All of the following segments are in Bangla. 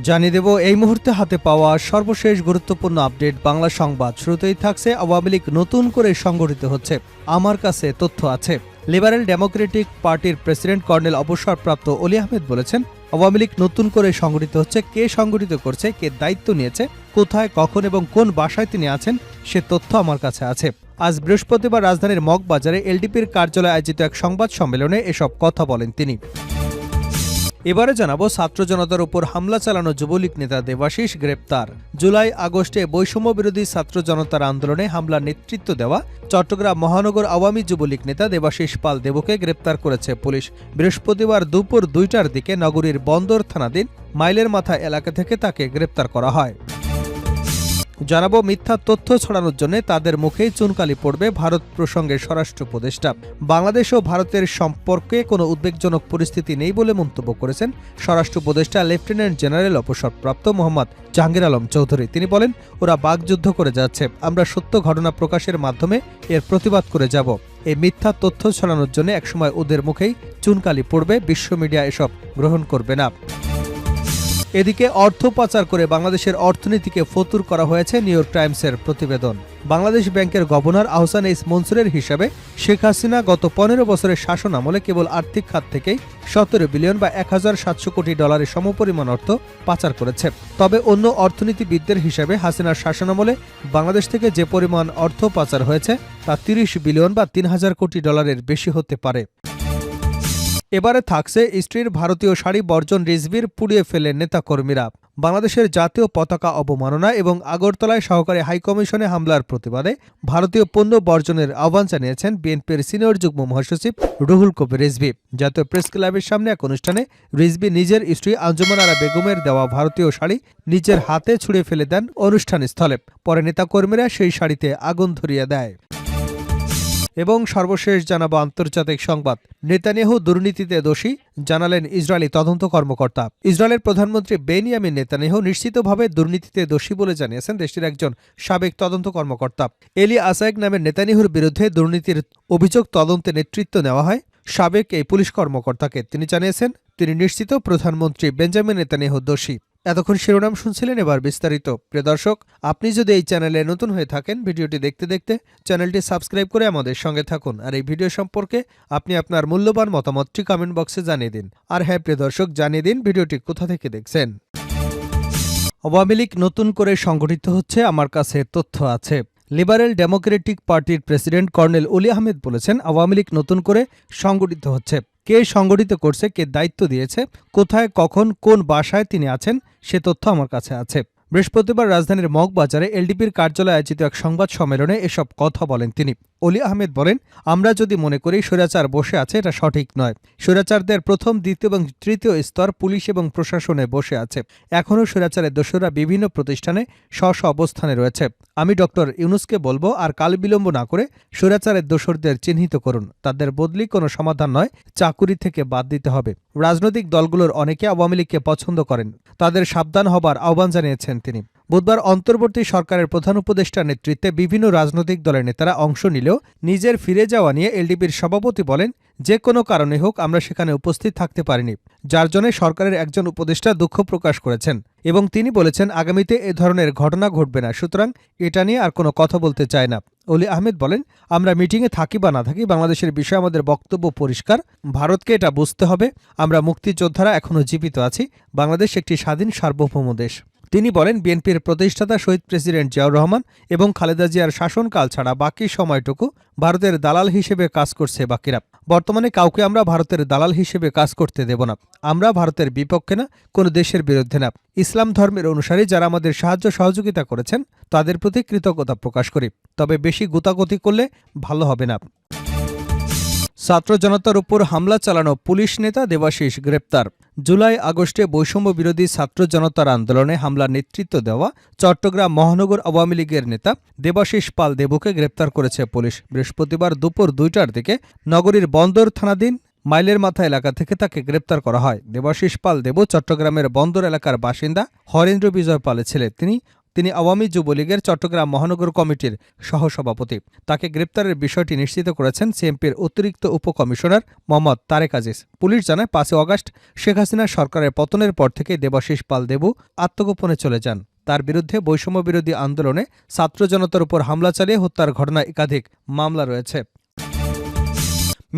জানিয়ে দেব এই মুহূর্তে হাতে পাওয়া সর্বশেষ গুরুত্বপূর্ণ আপডেট বাংলা সংবাদ। শুরুতেই থাকছে আওয়ামী লীগ নতুন করে সংগঠিত হচ্ছে, আমার কাছে তথ্য আছে। লিবারেল ডেমোক্রেটিক পার্টির প্রেসিডেন্ট কর্নেল অবসরপ্রাপ্ত অলি আহমেদ বলেছেন, আওয়ামী লীগ নতুন করে সংগঠিত হচ্ছে। কে সংগঠিত করছে, কে দায়িত্ব নিয়েছে, কোথায়, কখন এবং কোন বাসায় তিনি আছেন সে তথ্য আমার কাছে আছে। আজ বৃহস্পতিবার রাজধানীর মগবাজারে এলডিপির কার্যালয়ে আয়োজিত এক সংবাদ সম্মেলনে এসব কথা বলেন তিনি। এবারে জানাবো, ছাত্র জনতার উপর হামলা চালানো যুবলীগ নেতা দেবাশিস গ্রেপ্তার। জুলাই আগস্টে বৈষম্য বিরোধী ছাত্র জনতার আন্দোলনে হামলার নেতৃত্ব দেওয়া চট্টগ্রাম মহানগর আওয়ামী যুবলীগ নেতা দেবাশিস পাল দেবকে গ্রেপ্তার করেছে পুলিশ। বৃহস্পতিবার দুপুর 2টার দিকে নগরীর বন্দর থানাধীন মাইলের মাথা এলাকা থেকে তাকে গ্রেপ্তার করা হয়। জানাবো, মিথ্যা তথ্য ছড়ানোর জন্য তাদের মুখেই চুনকালি পড়বে ভারত প্রসঙ্গে স্বরাষ্ট্র উপদেষ্টা। বাংলাদেশ ও ভারতের সম্পর্কে কোনো উদ্বেগজনক পরিস্থিতি নেই বলে মন্তব্য করেছেন স্বরাষ্ট্র উপদেষ্টা লেফটেন্যান্ট জেনারেল অবসরপ্রাপ্ত মোহাম্মদ জাহাঙ্গীর আলম চৌধুরী। তিনি বলেন, ওরা বাকযুদ্ধ করে যাচ্ছে, আমরা সত্য ঘটনা প্রকাশের মাধ্যমে এর প্রতিবাদ করে যাব। এই মিথ্যা তথ্য ছড়ানোর জন্য একসময় ওদের মুখেই চুনকালি পড়বে, বিশ্ব মিডিয়া এসব গ্রহণ করবে না। এদিকে অর্থ পাচার করে বাংলাদেশের অর্থনীতিকে ফতুর করা হয়েছে নিউ ইয়র্ক টাইমসের প্রতিবেদন। বাংলাদেশ ব্যাংকের গভর্নর আহসান এইচ মনসুরের হিসাবে শেখ হাসিনা গত 15 বছরের শাসন আমলে কেবল আর্থিক খাত থেকেই 17 বিলিয়ন বা 1700 কোটি ডলারের সমপরিমাণ অর্থ পাচার করেছে। তবে অন্য অর্থনীতিবিদদের হিসাবে হাসিনার শাসনামলে বাংলাদেশ থেকে যে পরিমাণ অর্থ পাচার হয়েছে তা 30 বিলিয়ন বা 3000 কোটি ডলারের বেশি হতে পারে। এবারে থাকছে স্ত্রীর ভারতীয় শাড়ি বর্জন, রিজভির পুড়িয়ে ফেলেন নেতাকর্মীরা। বাংলাদেশের জাতীয় পতাকা অবমাননা এবং আগরতলায় সহকারী হাইকমিশনে হামলার প্রতিবাদে ভারতীয় পণ্য বর্জনের আহ্বান জানিয়েছেন বিএনপির সিনিয়র যুগ্ম মহাসচিব রুহুল কবির রিজভী। জাতীয় প্রেস ক্লাবের সামনে এক অনুষ্ঠানে রিজভী নিজের স্ত্রী আঞ্জুমান আরা বেগমের দেওয়া ভারতীয় শাড়ি নিজের হাতে ছুঁড়ে ফেলে দেন অনুষ্ঠানস্থলে। পরে নেতাকর্মীরা সেই শাড়িতে আগুন ধরিয়ে দেয়। এবং সর্বশেষ জানাবো আন্তর্জাতিক সংবাদ। নেতানিয়াহু দুর্নীতিতে দোষী, জানালেন ইসরায়েলি তদন্ত কর্মকর্তা। ইসরায়েলের প্রধানমন্ত্রী বেনিয়ামিন নেতানিয়াহু নিশ্চিতভাবে দুর্নীতিতে দোষী বলে জানিয়েছেন দেশটির একজন সাবেক তদন্ত কর্মকর্তা। এলি আসায়েক নামের নেতানিয়াহুর বিরুদ্ধে দুর্নীতির অভিযোগ তদন্তে নেতৃত্ব নেওয়া হয় সাবেক এই পুলিশ কর্মকর্তাকে। তিনি জানিয়েছেন, তিনি নিশ্চিত প্রধানমন্ত্রী বেঞ্জামিন নেতানিয়াহু দোষী। এতক্ষণ শিরোনাম শুনছিলেন, এবার বিস্তারিত। প্রিয় দর্শক, আপনি যদি এই চ্যানেলে নতুন হয়ে থাকেন, ভিডিওটি দেখতে দেখতে চ্যানেলটি সাবস্ক্রাইব করে আমাদের সঙ্গে থাকুন। আর এই ভিডিও সম্পর্কে আপনি আপনার মূল্যবান মতামতটি কমেন্ট বক্সে জানিয়ে দিন। আর হ্যাঁ প্রিয় দর্শক, জানিয়ে দিন ভিডিওটি কোথা থেকে দেখছেন। আওয়ামী লীগ নতুন করে সংগঠিত হচ্ছে, আমার কাছে তথ্য আছে। লিবারেল ডেমোক্রেটিক পার্টির প্রেসিডেন্ট কর্নেল অলি আহমেদ বলেছেন, আওয়ামী লীগ নতুন করে সংগঠিত হচ্ছে। কে সংগঠিত করছে, কে দায়িত্ব দিয়েছে, কোথায়, কখন, কোন বাসায় তিনি আছেন সে তথ্য আমার কাছে আছে। বৃহস্পতিবার রাজধানীর মগবাজারে এলডিপির কার্যালয়ে আয়োজিত এক সংবাদ সম্মেলনে এসব কথা বলেন তিনি। অলি আহমেদ বলেন, আমরা যদি মনে করি স্বৈরাচার বসে আছে, এটা সঠিক নয়। স্বৈরাচারদের প্রথম, দ্বিতীয় এবং তৃতীয় স্তর পুলিশ এবং প্রশাসনে বসে আছে। এখনও স্বৈরাচারের দোসররা বিভিন্ন প্রতিষ্ঠানে স্ব অবস্থানে রয়েছে। আমি ডক্টর ইউনূসকে বলবো, আর কাল বিলম্ব না করে স্বৈরাচারের দোসরদের চিহ্নিত করুন। তাদের বদলি কোনো সমাধান নয়, চাকুরি থেকে বাদ দিতে হবে। রাজনৈতিক দলগুলোর অনেকে আওয়ামী লীগকে পছন্দ করেন, তাদের সাবধান হবার আহ্বান জানিয়েছেন তিনি। বুধবার অন্তর্বর্তী সরকারের প্রধান উপদেষ্টার নেতৃত্বে বিভিন্ন রাজনৈতিক দলের নেতারা অংশ নিলেও নিজের ফিরে যাওয়া নিয়ে এলডিপির সভাপতি বলেন, যে কোনো কারণে হোক আমরা সেখানে উপস্থিত থাকতে পারিনি, যার জন্য সরকারের একজন উপদেষ্টা দুঃখ প্রকাশ করেছেন এবং তিনি বলেছেন আগামীতে এ ধরনের ঘটনা ঘটবে না, সুতরাং এটা নিয়ে আর কোনো কথা বলতে চায় না। অলি আহমেদ বলেন, আমরা মিটিংয়ে থাকি বা না থাকি, বাংলাদেশের বিষয়ে আমাদের বক্তব্য পরিষ্কার। ভারতকে এটা বুঝতে হবে, আমরা মুক্তিযোদ্ধারা এখনও জীবিত আছি। বাংলাদেশ একটি স্বাধীন সার্বভৌম দেশ। তিনি বলেন, বিএনপির প্রতিষ্ঠাতা শহীদ প্রেসিডেন্ট জিয়াউর রহমান এবং খালেদা জিয়ার শাসনকাল ছাড়া বাকি সময়টুকু ভারতের দালাল হিসেবে কাজ করছে বাকিরা। বর্তমানে কাউকে আমরা ভারতের দালাল হিসেবে কাজ করতে দেব না। আমরা ভারতের বিপক্ষে না, কোনো দেশের বিরুদ্ধে না। ইসলাম ধর্মের অনুসারী যারা আমাদের সাহায্য সহযোগিতা করেছেন তাদের প্রতি কৃতজ্ঞতা প্রকাশ করি, তবে বেশি গুতাগুতি করলে ভালো হবে না। ছাত্র জনতার উপর হামলা চালানো পুলিশ নেতা দেবাশিস গ্রেপ্তার। জুলাই আগস্টে বৈষম্য বিরোধী ছাত্র জনতার আন্দোলনে হামলার নেতৃত্ব দেওয়া চট্টগ্রাম মহানগর আওয়ামী লীগের নেতা দেবাশিস পাল দেবকে গ্রেপ্তার করেছে পুলিশ। বৃহস্পতিবার দুপুর 2টার দিকে নগরীর বন্দর থানাধীন মাইলের মাথা এলাকা থেকে তাকে গ্রেপ্তার করা হয়। দেবাশিস পাল দেব চট্টগ্রামের বন্দর এলাকার বাসিন্দা হরেন্দ্র বিজয় পালের ছেলে। তিনি তিনি আওয়ামী যুবলীগের চট্টগ্রাম মহানগর কমিটির সহসভাপতি। তাকে গ্রেপ্তারের বিষয়টি নিশ্চিত করেছেন সিএমপির অতিরিক্ত উপকমিশনার মোহাম্মদ তারেক আজিজ। পুলিশ জানায় ৫ আগস্ট শেখ হাসিনা সরকারের পতনের পর থেকে দেবাশিস পাল দেবু আত্মগোপনে চলে যান। তার বিরুদ্ধে বৈষম্য বিরোধী আন্দোলনে ছাত্র জনতার উপর হামলা চালিয়ে হত্যার ঘটনায় একাধিক মামলা রয়েছে।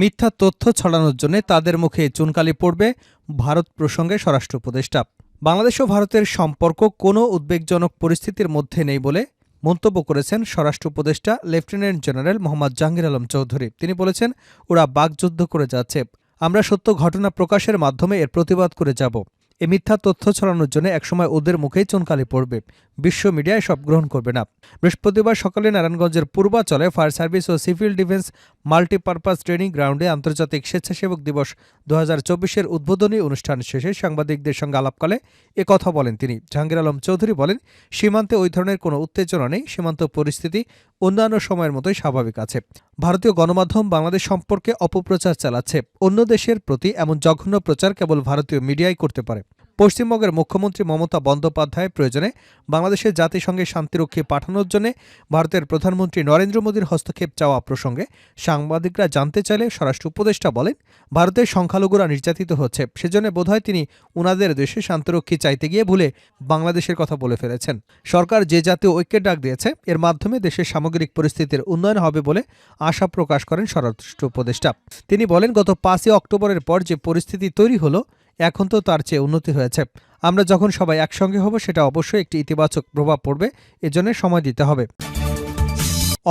মিথ্যা তথ্য ছড়ানোর জন্য তাদের মুখে চুনকালি পড়বে ভারত প্রসঙ্গে স্বরাষ্ট্র উপদেষ্টা। বাংলাদেশ ও ভারতের সম্পর্ক কোনো উদ্বেগজনক পরিস্থিতির মধ্যে নেই বলে মন্তব্য করেছেন স্বরাষ্ট্র উপদেষ্টা লেফটেন্যান্ট জেনারেল মোহাম্মদ জাহাঙ্গীর আলম চৌধুরী। তিনি বলেছেন, ওরা বাকযুদ্ধ করে যাচ্ছে, আমরা সত্য ঘটনা প্রকাশের মাধ্যমে এর প্রতিবাদ করে যাব। এ মিথ্যা তথ্য ছড়ানোর জন্য একসময় ওদের মুখেই চুনকালি পড়বে, বিশ্ব মিডিয়া এসব গ্রহণ করবে না। বৃহস্পতিবার সকালে নারায়ণগঞ্জের পূর্বাচলে ফায়ার সার্ভিস ও সিভিল ডিফেন্স মাল্টিপারপাস ট্রেনিং গ্রাউন্ডে আন্তর্জাতিক স্বেচ্ছাসেবক দিবস ২০২৪-এর উদ্বোধনী অনুষ্ঠান শেষে সাংবাদিকদের সঙ্গে আলাপকালে কথা বলেন তিনি। জাহাঙ্গীর আলম চৌধুরী বলেন, সীমান্তে ওই ধরনের কোনো উত্তেজনা নেই, সীমান্ত পরিস্থিতি অন্যান্য সময়ের মতোই স্বাভাবিক আছে। ভারতীয় গণমাধ্যম বাংলাদেশ সম্পর্কে অপপ্রচার চালাচ্ছে, অন্য দেশের প্রতি এমন জঘন্য প্রচার কেবল ভারতীয় মিডিয়াই করতে পারে। পশ্চিমবঙ্গের মুখ্যমন্ত্রী মমতা বন্দ্যোপাধ্যায় প্রয়োজনে বাংলাদেশের জাতিসংঘে শান্তিরক্ষী পাঠানোর জন্য ভারতের প্রধানমন্ত্রী নরেন্দ্র মোদীর হস্তক্ষেপ চাওয়া প্রসঙ্গে সাংবাদিকরা জানতে চাইলে স্বরাষ্ট্র উপদেষ্টা বলেন, ভারতের সংখ্যালঘুরা নির্যাতিত হচ্ছে, সেজন্য বোধহয় তিনি উনাদের দেশে শান্তিরক্ষী চাইতে গিয়ে ভুলে বাংলাদেশের কথা বলে ফেলেছেন। সরকার যে জাতীয় ঐক্যের ডাক দিয়েছে, এর মাধ্যমে দেশের সামগ্রিক পরিস্থিতির উন্নয়ন হবে বলে আশা প্রকাশ করেন স্বরাষ্ট্র উপদেষ্টা। তিনি বলেন, গত ৫ই অক্টোবরের পর যে পরিস্থিতি তৈরি হলো, এখন তো তার চেয়ে উন্নতি হয়েছে। আমরা যখন সবাই একসঙ্গে হব, সেটা অবশ্যই একটি ইতিবাচক প্রভাব পড়বে, এজন্য সময় দিতে হবে।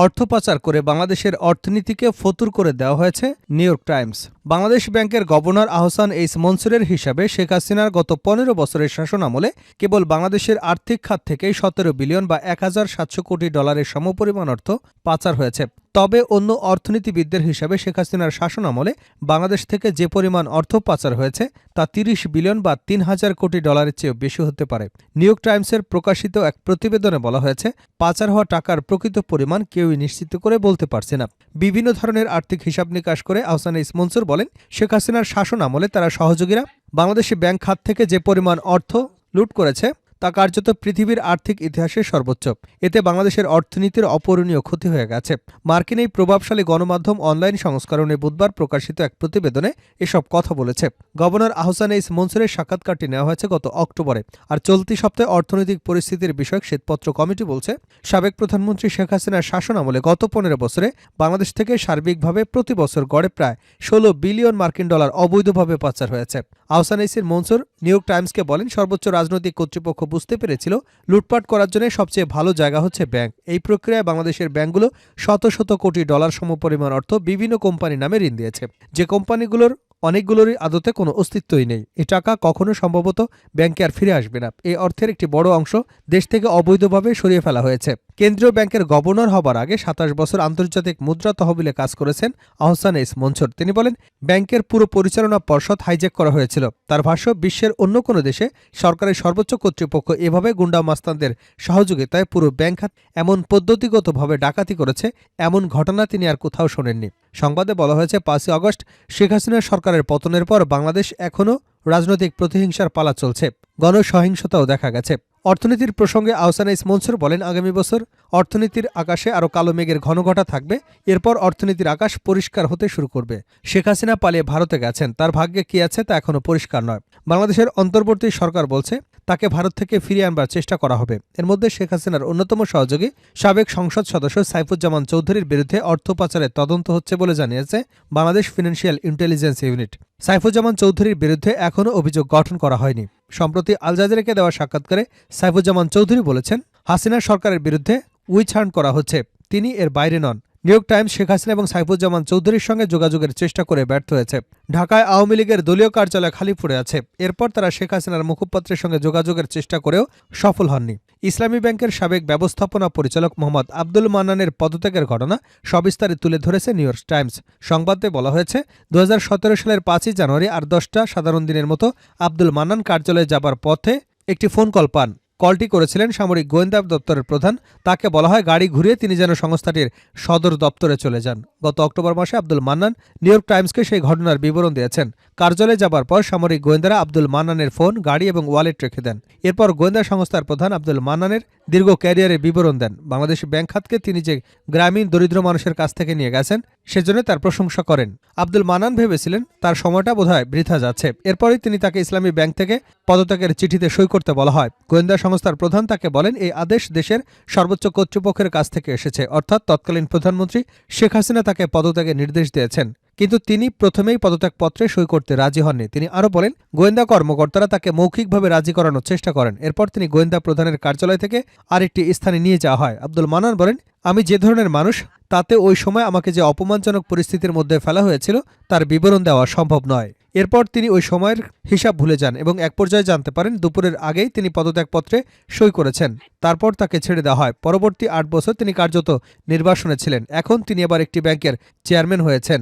অর্থ পাচার করে বাংলাদেশের অর্থনীতিকে ফতুর করে দেওয়া হয়েছে নিউ ইয়র্ক টাইমস। বাংলাদেশ ব্যাংকের গভর্নর আহসান এইচ মনসুরের হিসাবে শেখ হাসিনার গত ১৫ বছরের শাসনামলে কেবল বাংলাদেশের আর্থিক খাত থেকেই ১৭ বিলিয়ন বা ১,৭০০ কোটি ডলারের সমপরিমাণ অর্থ পাচার হয়েছে। তবে অন্য অর্থনীতিবিদদের হিসাবে শেখ হাসিনার শাসনামলে বাংলাদেশ থেকে যে পরিমাণ অর্থ পাচার হয়েছে তা ৩০ বিলিয়ন বা ৩,০০০ কোটি ডলারের চেয়েও বেশি হতে পারে। নিউ ইয়র্ক টাইমসের প্রকাশিত এক প্রতিবেদনে বলা হয়েছে, পাচার হওয়া টাকার প্রকৃত পরিমাণ কেউই নিশ্চিত করে বলতে পারছে না। বিভিন্ন ধরনের আর্থিক হিসাব নিকাশ করে আহসান এইচ মনসুর বলেন, শেখ হাসিনার শাসনামলে তারা সহযোগীরা বাংলাদেশি ব্যাংক খাত থেকে যে পরিমাণ অর্থ লুট করেছে তা কার্যত পৃথিবীর আর্থিক ইতিহাসের সর্বোচ্চ। এতে বাংলাদেশের অর্থনীতির অপূরণীয় ক্ষতি হয়ে গেছে। মার্কিন এই প্রভাবশালী গণমাধ্যম অনলাইন সংস্করণে বুধবার প্রকাশিত এক প্রতিবেদনে এসব কথা বলেছে। গভর্নর আহসান এইচ মনসুরের সাক্ষাৎকারটি নেওয়া হয়েছে গত অক্টোবরে। আর চলতি সপ্তাহে অর্থনৈতিক পরিস্থিতির বিষয়ক শ্বেতপত্র কমিটি বলছে, সাবেক প্রধানমন্ত্রী শেখ হাসিনার শাসনামলে গত ১৫ বছরে বাংলাদেশ থেকে সার্বিকভাবে প্রতি বছর গড়ে প্রায় ১৬ বিলিয়ন মার্কিন ডলার অবৈধভাবে পাচার হয়েছে। Ahsan H Mansur New York টাইমসকে বলেন, সর্বোচ্চ রাজনৈতিক কর্তৃপক্ষ বুঝতে পেরেছিল লুটপাট করার জন্য সবচেয়ে ভালো জায়গা হচ্ছে ব্যাংক। এই প্রক্রিয়ায় বাংলাদেশের ব্যাংকগুলো শত শত কোটি ডলার সমপরিমাণ অর্থ বিভিন্ন কোম্পানির নামে ঋণ দিয়েছে, যে কোম্পানিগুলোর অনেকগুলোরই আদতে কোনো অস্তিত্বই নেই। এই টাকা কখনো সম্ভবত ব্যাংকে আর ফিরে আসবে না। এই অর্থের একটি বড় অংশ দেশ থেকে অবৈধভাবে সরিয়ে ফেলা হয়েছে। কেন্দ্রীয় ব্যাংকের গভর্নর হবার আগে ২৭ বছর আন্তর্জাতিক মুদ্রা তহবিলে কাজ করেছেন আহসান এইচ মনসুর। তিনি বলেন, ব্যাংকের পুরো পরিচালনা পর্ষদ হাইজ্যাক করা হয়েছিল। তার ভাষ্য, বিশ্বের অন্য কোনো দেশে সরকারের সর্বোচ্চ কর্তৃপক্ষ এভাবে গুন্ডা মাস্তানদের সহযোগিতায় পুরো ব্যাংক খাত এমন পদ্ধতিগতভাবে ডাকাতি করেছে, এমন ঘটনা তিনি আর কোথাও শোনেননি। সংবাদে বলা হয়েছে, ৫ই আগস্ট শেখ হাসিনার সরকারের পতনের পর বাংলাদেশ এখনও রাজনৈতিক প্রতিহিংসার পালা চলছে, গণসহিংসতাও দেখা গেছে। অর্থনীতির প্রসঙ্গে আহসান এইচ মনসুর বলেন, আগামী বছর অর্থনীতির আকাশে আরও কালো মেঘের ঘনঘটা থাকবে। এরপর অর্থনীতির আকাশ পরিষ্কার হতে শুরু করবে। শেখ হাসিনা পালিয়ে ভারতে গেছেন, তার ভাগ্যে কি আছে তা এখনও পরিষ্কার নয়। বাংলাদেশের অন্তর্বর্তী সরকার বলছে, তাকে ভারত থেকে ফিরিয়ে আনবার চেষ্টা করা হবে। এর মধ্যে শেখ হাসিনার অন্যতম সহযোগী সাবেক সংসদ সদস্য সাইফুজ্জামান চৌধুরীর বিরুদ্ধে অর্থ পাচারের তদন্ত হচ্ছে বলে জানিয়েছে Bangladesh financial intelligence unit. Saifuzzaman চৌধুরীর বিরুদ্ধে এখনও অভিযোগ গঠন করা হয়নি। সম্প্রতি আল জাজিরাকে দেওয়া সাক্ষাৎকারে সাইফুজ্জামান চৌধুরী বলেছেন, হাসিনা সরকারের বিরুদ্ধে উইচ হান্ট করা হচ্ছে, তিনি এর বাইরে নন। New York Times Sheikh Hasina এবং সাইফুজ্জামান চৌধুরীর সঙ্গে যোগাযোগের চেষ্টা করে ব্যর্থ হয়েছে। ঢাকায় আওয়ামী লীগের দলীয় কার্যালয় খালি পড়ে আছে। এরপর তারা শেখ হাসিনার মুখপাত্রের সঙ্গে যোগাযোগের চেষ্টা করেও সফল হননি। ইসলামী ব্যাংকের সাবেক ব্যবস্থাপনা পরিচালক মোহাম্মদ আব্দুল মান্নানের পদত্যাগের ঘটনা সবিস্তারে তুলে ধরেছে নিউ ইয়র্ক টাইমস। সংবাদে বলা হয়েছে, ২০১৭ সালের ৫ই জানুয়ারি আর ১০টা সাধারণ দিনের মতো আব্দুল মান্নান কার্যালয়ে যাবার পথে একটি ফোন কল পান। কলটি করেছিলেন সামরিক গোয়েন্দা দপ্তরের প্রধান। তাকে বলা হয় গাড়ি ঘুরিয়ে তিনি যেন সংস্থাটির সদর দপ্তরে চলে যান। গত অক্টোবর মাসে আব্দুল মান্নান নিউ ইয়র্ক টাইমসকে সেই ঘটনার বিবরণ দিয়েছেন। কার্যালয়ে যাবার পর সামরিক গোয়েন্দারা আব্দুল মান্নানের ফোন, গাড়ি এবং ওয়ালেট রেখে দেন। এরপর গোয়েন্দা সংস্থার প্রধান আব্দুল মান্নানের দীর্ঘ ক্যারিয়ারের বিবরণ দেন। বাংলাদেশ ব্যাংক খাতকে তিনি যে গ্রামীণ দরিদ্র মানুষের কাছ থেকে নিয়ে গেছেন সেজন্য তার প্রশংসা করেন। আব্দুল মান্নান ভেবেছিলেন তার সময়টা বোধহয় বৃথা যাচ্ছে। এরপরই তাকে ইসলামী ব্যাংক থেকে পদত্যাগের চিঠিতে সই করতে বলা হয়। গোয়েন্দা সংস্থার প্রধান তাকে বলেন, এই আদেশ দেশের সর্বোচ্চ কর্তৃপক্ষের কাছ থেকে এসেছে, অর্থাৎ তৎকালীন প্রধানমন্ত্রী শেখ হাসিনা তাকে পদত্যাগের নির্দেশ দিয়েছেন। কিন্তু তিনি প্রথমেই পদত্যাগপত্রে সই করতে রাজি হননি। তিনি আরও বলেন, গোয়েন্দা কর্মকর্তারা তাকে মৌখিকভাবে রাজি করানোর চেষ্টা করেন। এরপর তিনি গোয়েন্দা প্রধানের কার্যালয় থেকে আরেকটি স্থানে নিয়ে যাওয়া হয়। আব্দুল মান্নান বলেন, আমি যে ধরনের মানুষ, তাতে ওই সময় আমাকে যে অপমানজনক পরিস্থিতির মধ্যে ফেলা হয়েছিল তার বিবরণ দেওয়া সম্ভব নয়। এরপর তিনি ওই সময়ের হিসাব ভুলে যান এবং এক পর্যায়ে জানতে পারেন দুপুরের আগেই তিনি পদত্যাগপত্রে সই করেছেন। তারপর তাকে ছেড়ে দেওয়া হয়। পরবর্তী 8 বছর তিনি কার্যত নির্বাসনে ছিলেন। এখন তিনি আবার একটি ব্যাংকের চেয়ারম্যান হয়েছেন।